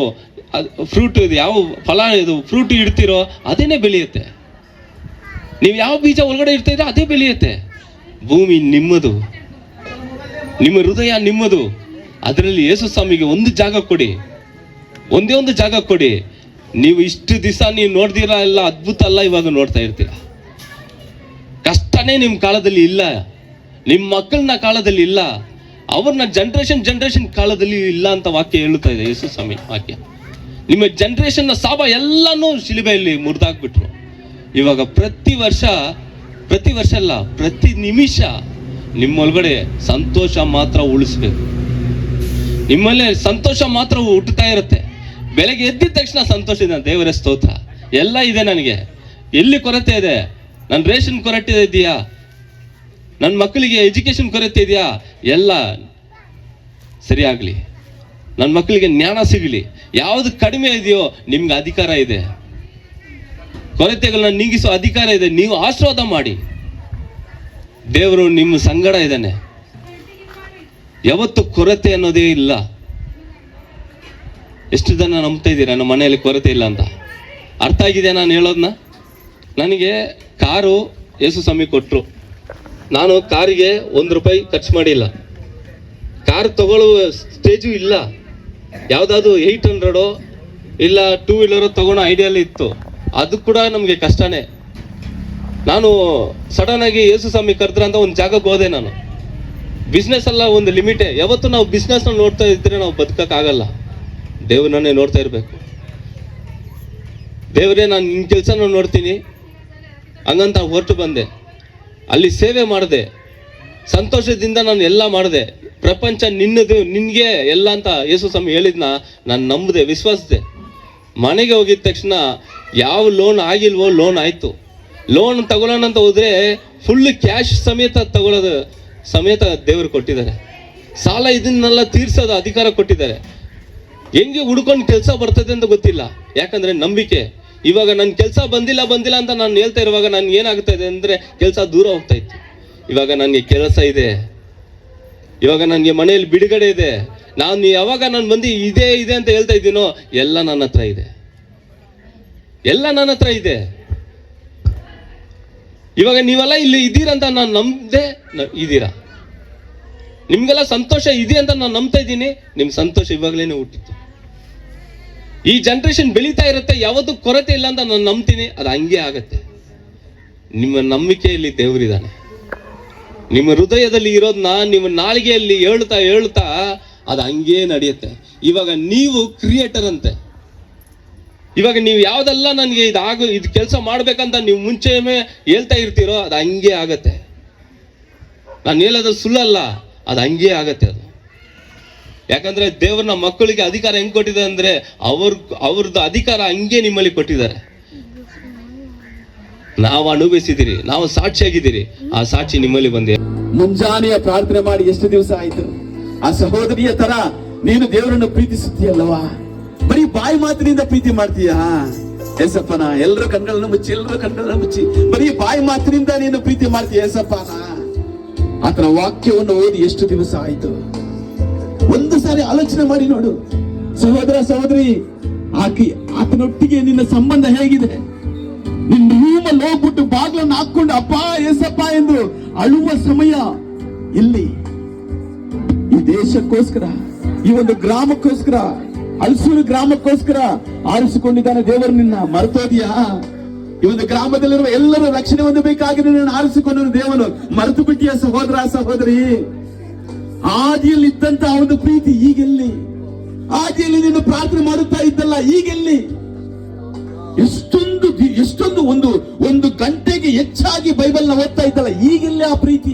ಫ್ರೂಟ್ ಯಾವ ಫಲ ಇದು ಫ್ರೂಟ್ ಇಡ್ತೀರೋ ಅದೇನೆ ಬೆಳೆಯುತ್ತೆ. ನೀವು ಯಾವ ಬೀಜ ಒಳಗಡೆ ಇಡ್ತಾ ಇದ್ರೆ ಅದೇ ಬೆಳೆಯುತ್ತೆ. ಭೂಮಿ ನಿಮ್ಮದು, ನಿಮ್ಮ ಹೃದಯ ನಿಮ್ಮದು. ಅದರಲ್ಲಿ ಯೇಸು ಸ್ವಾಮಿಗೆ ಒಂದು ಜಾಗ ಕೊಡಿ, ಒಂದೇ ಒಂದು ಜಾಗ ಕೊಡಿ. ನೀವು ಇಷ್ಟು ದಿವಸ ನೀವು ನೋಡ್ದಿರ ಎಲ್ಲ ಅದ್ಭುತ ಅಲ್ಲ, ಇವಾಗ ನೋಡ್ತಾ ಇರ್ತೀರ. ಕಷ್ಟ ಊಟನೇ ನಿಮ್ಮ ಕಾಲದಲ್ಲಿ ಇಲ್ಲ, ನಿಮ್ಮ ಮಕ್ಕಳನ್ನ ಕಾಲದಲ್ಲಿ ಇಲ್ಲ, ಅವ್ರನ್ನ ಜನರೇಷನ್ ಕಾಲದಲ್ಲಿ ಇಲ್ಲ ಅಂತ ವಾಕ್ಯ ಹೇಳುತ್ತಾ ಇದೆ ಯೇಸು ಸ್ವಾಮಿ ವಾಕ್ಯ. ನಿಮ್ಮ ಜನರೇಷನ್ನ ಸಾಬ ಎಲ್ಲನೂ ಶಿಲುಬೆಯಲ್ಲಿ ಮುರಿದಾಕ್ಬಿಟ್ರು. ಇವಾಗ ಪ್ರತಿ ವರ್ಷ ಅಲ್ಲ, ಪ್ರತಿ ನಿಮಿಷ ನಿಮ್ಮೊಳಗಡೆ ಸಂತೋಷ ಮಾತ್ರ ಉಳಿಸ್ಬೇಕು. ನಿಮ್ಮಲ್ಲೇ ಸಂತೋಷ ಮಾತ್ರ ಹುಟ್ಟುತ್ತಾ ಇರುತ್ತೆ. ಬೆಳಗ್ಗೆ ಎದ್ದಿದ ತಕ್ಷಣ ಸಂತೋಷ ಇದೆ, ದೇವರ ಸ್ತೋತ್ರ, ಎಲ್ಲ ಇದೆ ನನಗೆ. ಎಲ್ಲಿ ಕೊರತೆ ಇದೆ? ನನ್ನ ರೇಷನ್ ಕೊರತೆ ಇದೆಯಾ? ನನ್ನ ಮಕ್ಕಳಿಗೆ ಎಜುಕೇಶನ್ ಕೊರತೆ ಇದೆಯಾ? ಎಲ್ಲ ಸರಿಯಾಗಲಿ, ನನ್ನ ಮಕ್ಕಳಿಗೆ ಜ್ಞಾನ ಸಿಗಲಿ. ಯಾವುದು ಕಡಿಮೆ ಇದೆಯೋ ನಿಮ್ಗೆ ಅಧಿಕಾರ ಇದೆ, ಕೊರತೆಗಳನ್ನ ನೀಗಿಸೋ ಅಧಿಕಾರ ಇದೆ. ನೀವು ಆಶೀರ್ವಾದ ಮಾಡಿ, ದೇವರು ನಿಮ್ಮ ಸಂಗಡ ಇದ್ದಾನೆ. ಯಾವತ್ತು ಕೊರತೆ ಅನ್ನೋದೇ ಇಲ್ಲ. ಎಷ್ಟು ಜನ ನಂಬ್ತಾ ಇದ್ದೀರಾ ನಮ್ಮ ಮನೆಯಲ್ಲಿ ಕೊರತೆ ಇಲ್ಲ ಅಂತ? ಅರ್ಥ ಆಗಿದೆ ನಾನು ಹೇಳೋದನ್ನ? ನನಗೆ ಕಾರು ಯೇಸು ಸ್ವಾಮಿ ಕೊಟ್ಟರು. ನಾನು ಕಾರಿಗೆ ₹1 ಖರ್ಚು ಮಾಡಿಲ್ಲ. ಕಾರ್ ತಗೊಳ್ಳುವ ಸ್ಟೇಜು ಇಲ್ಲ. ಯಾವುದಾದ್ರು 800 ಇಲ್ಲ 2 ವೀಲರ್ ತಗೊಳ್ಳೋ ಐಡಿಯಲ್ಲಿ ಇತ್ತು. ಅದು ಕೂಡ ನಮಗೆ ಕಷ್ಟನೇ. ನಾನು ಸಡನ್ ಆಗಿ ಯೇಸು ಸ್ವಾಮಿ ಕರೆದ್ರ ಅಂತ ಒಂದು ಜಾಗಕ್ಕೆ ಹೋದೆ. ನಾನು ಬಿಸ್ನೆಸ್ ಅಲ್ಲ, ಒಂದು ಲಿಮಿಟೇ. ಯಾವತ್ತು ನಾವು ಬಿಸ್ನೆಸ್ನ ನೋಡ್ತಾ ಇದ್ರೆ ನಾವು ಬದುಕಕ್ಕಾಗಲ್ಲ. ದೇವ್ರನ್ನೇ ನೋಡ್ತಾ ಇರಬೇಕು. ದೇವರೇ, ನಾನು ನಿನ್ನ ಕೆಲಸನ ನೋಡ್ತೀನಿ ಹಂಗಂತ ಹೊರಟು ಬಂದೆ. ಅಲ್ಲಿ ಸೇವೆ ಮಾಡಿದೆ, ಸಂತೋಷದಿಂದ ನಾನು ಎಲ್ಲ ಮಾಡಿದೆ. ಪ್ರಪಂಚ ನಿನ್ನದು, ನಿನಗೆ ಎಲ್ಲ ಅಂತ ಯೇಸು ಸ್ವಾಮಿ ಹೇಳಿದ್ನ ನಾನು ನಂಬಿದೆ, ವಿಶ್ವಾಸಿದೆ. ಮನೆಗೆ ಹೋಗಿದ ತಕ್ಷಣ ಯಾವ ಲೋನ್ ಆಗಿಲ್ವೋ ಲೋನ್ ಆಯಿತು. ಲೋನ್ ತಗೊಳ್ಳೋಣ ಅಂತ ಹೋದರೆ ಫುಲ್ ಕ್ಯಾಶ್ ಸಮೇತ ತಗೊಳ್ಳೋದು ಸಮೇತ ದೇವರು ಕೊಟ್ಟಿದ್ದಾರೆ. ಸಾಲ ಇದನ್ನೆಲ್ಲ ತೀರ್ಸೋದು ಅಧಿಕಾರ ಕೊಟ್ಟಿದ್ದಾರೆ. ಹೆಂಗೆ ಹುಡ್ಕೊಂಡು ಕೆಲಸ ಬರ್ತದೆ ಅಂತ ಗೊತ್ತಿಲ್ಲ, ಯಾಕಂದರೆ ನಂಬಿಕೆ. ಇವಾಗ ನನ್ನ ಕೆಲಸ ಬಂದಿಲ್ಲ ಅಂತ ನಾನು ಹೇಳ್ತಾ ಇರುವಾಗ ನನಗೆ ಏನಾಗ್ತಾ ಇದೆ ಅಂದರೆ ಕೆಲಸ ದೂರ ಹೋಗ್ತಾ ಇತ್ತು. ಇವಾಗ ನನಗೆ ಕೆಲಸ ಇದೆ, ಇವಾಗ ನನಗೆ ಮನೆಯಲ್ಲಿ ಬಿಡುಗಡೆ ಇದೆ. ನಾನು ಯಾವಾಗ ನಾನು ಬಂದು ಇದೆ ಅಂತ ಹೇಳ್ತಾ ಇದ್ದೀನೋ ಎಲ್ಲ ನನ್ನ ಹತ್ರ ಇದೆ, ಎಲ್ಲ ನನ್ನ ಹತ್ರ ಇದೆ. ಇವಾಗ ನೀವೆಲ್ಲ ಇಲ್ಲಿ ಇದ್ದೀರಂತ ನಾನು ನಂಬದೆ ಇದ್ದೀರಾ. ನಿಮ್ಗೆಲ್ಲ ಸಂತೋಷ ಇದೆ ಅಂತ ನಾನು ನಂಬ್ತಾ ಇದ್ದೀನಿ. ನಿಮ್ಮ ಸಂತೋಷ ಇವಾಗಲೇ ಹುಟ್ಟಿತ್ತು. ಈ ಜನರೇಷನ್ ಬೆಳೀತಾ ಇರುತ್ತೆ, ಯಾವತ್ತೂ ಕೊರತೆ ಇಲ್ಲ ಅಂತ ನಾನು ನಂಬ್ತೀನಿ. ಅದು ಹಂಗೆ ಆಗತ್ತೆ. ನಿಮ್ಮ ನಂಬಿಕೆಯಲ್ಲಿ ದೇವರಿದ್ದಾನೆ. ನಿಮ್ಮ ಹೃದಯದಲ್ಲಿ ಇರೋದನ್ನ ನಿಮ್ಮ ನಾಲಿಗೆಯಲ್ಲಿ ಹೇಳ್ತಾ ಅದು ಹಂಗೇ ನಡೆಯುತ್ತೆ. ಇವಾಗ ನೀವು ಕ್ರಿಯೇಟರ್ ಅಂತೆ. ಇವಾಗ ನೀವು ಯಾವುದೆಲ್ಲ ನನಗೆ ಇದು ಕೆಲಸ ಮಾಡ್ಬೇಕಂತ ನೀವು ಮುಂಚೆ ಹೇಳ್ತಾ ಇರ್ತೀರೋ ಅದು ಹಂಗೆ ಆಗತ್ತೆ. ನಾನು ಹೇಳೋದು ಸುಳ್ಳಲ್ಲ, ಅದು ಹಂಗೆ ಆಗತ್ತೆ. ಅದು ಯಾಕಂದ್ರೆ ದೇವ್ರನ್ನ ಮಕ್ಕಳಿಗೆ ಅಧಿಕಾರ ಹೆಂಗ್ ಕೊಟ್ಟಿದ್ದಾರೆ ಅಂದ್ರೆ ಅವ್ರದ್ದು ಅಧಿಕಾರ ಹಂಗೆ ನಿಮ್ಮಲ್ಲಿ ಕೊಟ್ಟಿದ್ದಾರೆ. ನಾವು ಅನುಭವಿಸಿದಿರಿ, ನಾವು ಸಾಕ್ಷಿಯಾಗಿದ್ದೀರಿ. ಆ ಸಾಕ್ಷಿ ನಿಮ್ಮಲ್ಲಿ ಬಂದಿದೆ. ಮುಂಜಾನೆಯ ಪ್ರಾರ್ಥನೆ ಮಾಡಿ ಎಷ್ಟು ದಿವಸ ಆಯ್ತು? ಆ ಸಹೋದರಿಯ ತರ ನೀನು ದೇವರನ್ನು ಪ್ರೀತಿಸುತ್ತೀಯಲ್ಲವಾ? ಬರೀ ಬಾಯಿ ಮಾತಿನಿಂದ ಪ್ರೀತಿ ಮಾಡ್ತೀಯಾ? ಏಸಪ್ಪನ ಎಲ್ಲರ ಕಣ್ಗಳನ್ನ ಮುಚ್ಚಿ ಬರೀ ಬಾಯಿ ಮಾತಿನಿಂದ ನೀನು ಪ್ರೀತಿ ಮಾಡ್ತೀಯ ಏಸಪ್ಪನ? ಆತನ ವಾಕ್ಯವನ್ನು ಓದಿ ಎಷ್ಟು ದಿವಸ ಆಯ್ತು? ಒಂದು ಸಾರಿ ಆಲೋಚನೆ ಮಾಡಿ ನೋಡು ಸಹೋದರ ಸಹೋದರಿ, ಆತನೊಟ್ಟಿಗೆ ನಿನ್ನ ಸಂಬಂಧ ಹೇಗಿದೆ? ನಿನ್ನ ರೂಮಲ್ಲಿ ಹೋಗ್ಬಿಟ್ಟು ಬಾಗ್ಲನ್ನು ಹಾಕೊಂಡು ಅಪ್ಪ ಏಸಪ್ಪ ಎಂದು ಅಳುವ ಸಮಯ ಇಲ್ಲಿ. ಈ ದೇಶಕ್ಕೋಸ್ಕರ, ಈ ಒಂದು ಗ್ರಾಮಕ್ಕೋಸ್ಕರ, ಅಲ್ಸೂರು ಗ್ರಾಮಕ್ಕೋಸ್ಕರ ಆರಿಸಿಕೊಂಡಿದ್ದಾನೆ ದೇವರು. ನಿನ್ನ ಮರೆತೋದಿಯಾ? ಈ ಒಂದು ಗ್ರಾಮದಲ್ಲಿರುವ ಎಲ್ಲರೂ ರಕ್ಷಣೆ ಹೊಂದಬೇಕಾಗಿದೆ. ನಿನ್ನ ಆರಿಸಿಕೊಂಡ ದೇವನು ಮರೆತು ಬಿಟ್ಟಿಯ ಸಹೋದರ ಸಹೋದರಿ? ಆದಿಯಲ್ಲಿ ಇದ್ದಂತ ಒಂದು ಪ್ರೀತಿ ಈಗೆಲ್ಲಿ? ಆದಿಯಲ್ಲಿ ನೀನು ಪ್ರಾರ್ಥನೆ ಮಾಡುತ್ತಾ ಇದ್ದಲ್ಲ, ಈಗೆಲ್ಲಿ? ಎಷ್ಟೊಂದು ಒಂದು ಗಂಟೆಗೆ ಹೆಚ್ಚಾಗಿ ಬೈಬಲ್ನ ಓದ್ತಾ ಇದ್ದಲ್ಲ, ಈಗೆಲ್ಲ ಆ ಪ್ರೀತಿ?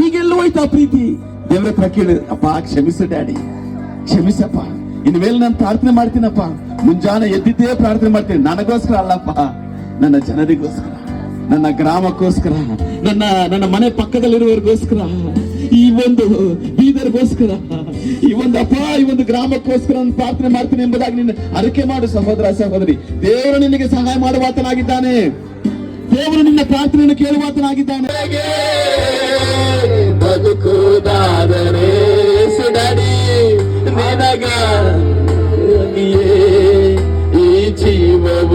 ಈಗೆಲ್ಲ ಹೋಯ್ತು ಆ ಪ್ರೀತಿ? ದೇವರ ಹತ್ರ ಕೇಳಿ, ಅಪ್ಪ ಕ್ಷಮಿಸು ಡ್ಯಾಡಿ, ಕ್ಷಮಿಸಪ್ಪ. ಇನ್ ಮೇಲೆ ನಾನು ಪ್ರಾರ್ಥನೆ ಮಾಡ್ತೀನಪ್ಪ. ಮುಂಜಾನೆ ಎದ್ದಿದ್ದೇ ಪ್ರಾರ್ಥನೆ ಮಾಡ್ತೀನಿ. ನನಗೋಸ್ಕರ ಅಲ್ಲಪ್ಪ, ನನ್ನ ಜನರಿಗೋಸ್ಕರ, ನನ್ನ ಗ್ರಾಮಕ್ಕೋಸ್ಕರ, ನನ್ನ ಮನೆ ಪಕ್ಕದಲ್ಲಿರುವವರಿಗೋಸ್ಕರ, ಈ ಒಂದು ಬೀದರ್ಗೋಸ್ಕರ, ಈ ಒಂದು ಗ್ರಾಮಕ್ಕೋಸ್ಕರ ನಾನು ಪ್ರಾರ್ಥನೆ ಮಾಡ್ತೀನಿ ಎಂಬುದಾಗಿ ನೀನು ಅರಿಕೆ ಮಾಡು ಸಹೋದರ ಸಹೋದರಿ. ದೇವರು ನಿನಗೆ ಸಹಾಯ ಮಾಡುವಾತನಾಗಿದ್ದಾನೆ. ದೇವರು ನಿನ್ನ ಪ್ರಾರ್ಥನೆಯನ್ನು ಕೇಳುವಾತನಾಗಿದ್ದಾನೆ. ಬದುಕುವುದಾದರೆ ಸುಡಡಿ ನಿನಗ ಈ ಜೀವವು